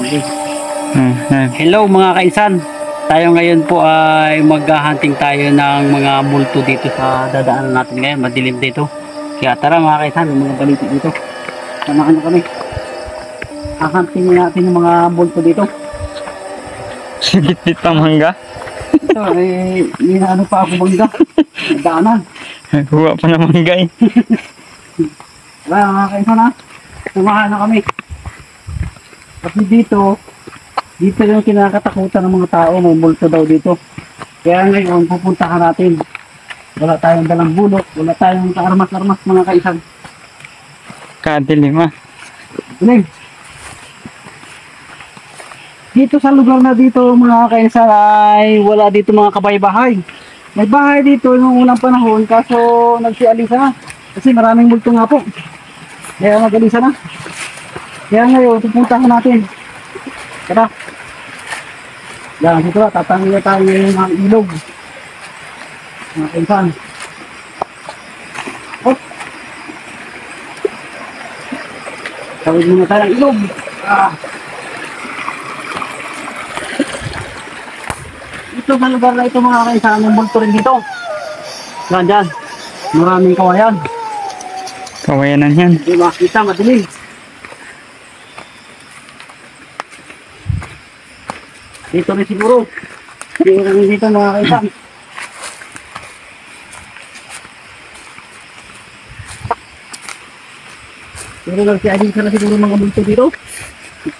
Hello mga kainsan. Tayo ngayon po ay maghahunting tayo ng mga multo dito sa dadaanan natin ngayon. Madilim dito. Kaya tara mga kainsan, mga baliti dito. Samahan nyo kami. Hahanting natin yung mga multo dito. Sigit-git pang mangga. Ito ano pa ako mangga. Daanan. Huwa pa na mangga eh. Tara mga kainsan ha. Samahan na kami. Kasi dito yung kinakatakutan ng mga tao, may multo daw dito. Kaya ngayon, pupuntahan natin. Wala tayong dalang bulok, wala tayong kaarmas-armas mga kaisan. Kadilim ah. Dilim. Dito sa lugar na dito mga kaisan ay wala dito mga kabay-bahay. May bahay dito noong unang panahon kaso nagsialisa na. Kasi maraming multo nga po. Kaya nag-alisa na. Kaya ngayon, pupuntahan natin. Tara. Yan, dito na, tatangin na tayo ng mga ilog. Mga kaisan. Hop! Tawid muna tayo ng ilog. Ito sa lugar na ito mga kaisan, may multo rin dito. Yan, dyan. Maraming kawayan. Kawayanan yan. Hindi makita, madilim. Dito rin siguro. Dito mga kaisan. Pero nagsiagin ka na siguro mga multo dito.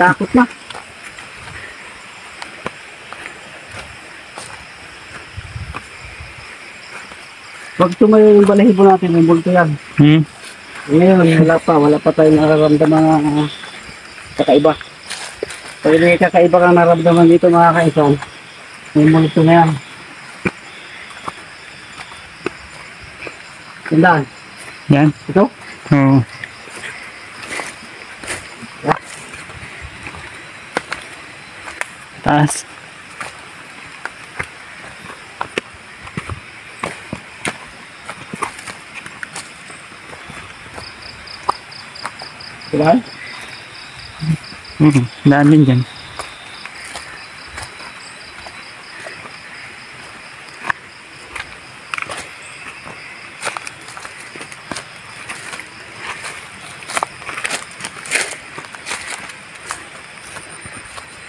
Takot na. Pag tumayo yung balahibo natin, may multo yan. Ngayon, wala pa tayong nararamdaman ng kakaiba. Pag may kakaiba kang naramdaman dito mga kaisan, may multo na yan. Tandaan. Yan? Ito? Oo. Taas. Diba? Daan din dyan.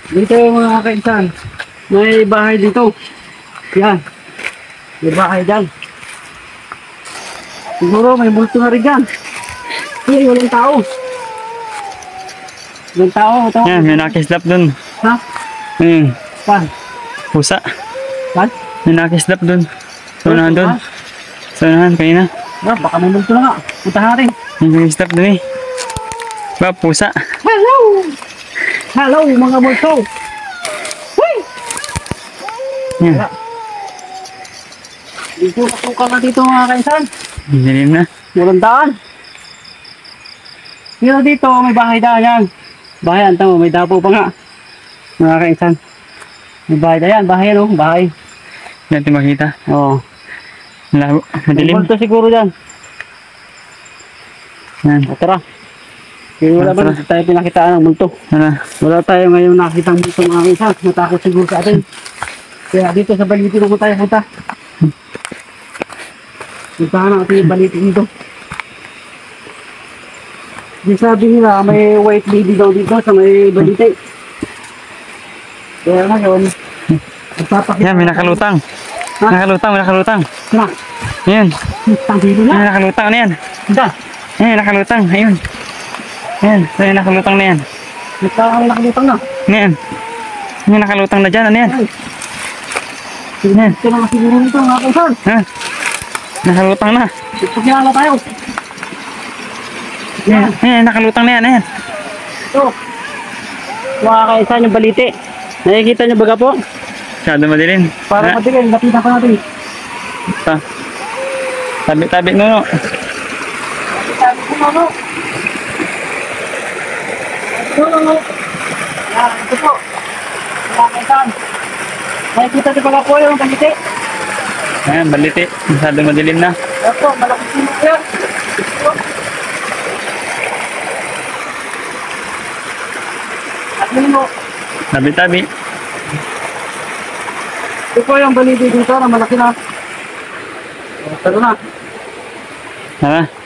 Dito yung mga kaisan, may bahay dito. Yan. May bahay dyan. Siguro may multo na rin dyan. Hindi, walang tao. Walang tao. Ito. Yan, may nakislap dun. Ha? Pan? Pusa. Pan? May nakislap dun. Sa unahan dun. Sa unahan, kanina. Baka may multo na nga. Puntahan natin. May nakislap dun eh. Ba, pusa. Hello! Hello mga multo! Hey! Yan. Dito matuka na dito mga kaisan. Dilim na. Walang daan. Pero dito may bahay daan yan. Bahay yan, tamo, may dapo pa nga. Mga kaisan. May bahay daan yan, bahay yan oh, bahay. Hindi natin makita. Oo. Labo. May Madilim. multo siguro dyan. Yan. Tara. Kaya wala ba tayo pinakitaan ng multo? Wala tayo ngayon nakita ng multo mga kaisan. Natakot siguro sa atin. Kaya dito sa baliti naman tayo punta. Puntahan natin yung baliti dito. Di sabi nila may white lady daw dito sa may baliti. Kaya ngayon, magpapakita. Yan, may nakalutang. Ha? Nakalutang, may nakalutang. Sina? Yan. Tanghilo May na. nakalutang. Ano yan? Hindi. Yan, nakalutang. Ayun. Yan, may nakalutang na yan. Nakalimutan na. Ano yan? May nakalutang na dyan. Ano yan? Ay. Yan. Ito na siguro nito mga kaisan. Ha? Nakalutang na. Pagkilala tayo. Yan, yan, nakalutang na yan. Ayan. Ito. Mga kaisan yung baliti. Nakikita nyo baga po? Masyado madilim. Para matikin, lapitan pa natin. Ito. Tabi-tabi no. Sabi ko ano? Ito ano? Yan, ito po. Mga kaisan. Nakikita nyo baga po yung baliti. Ayan, baliti. Masyado madilim na. Ito, malaki sino yan. Ito. At yun mo, Tabi-tabi. Ito po yung balidi dito na malaki na. Tara na. Tara.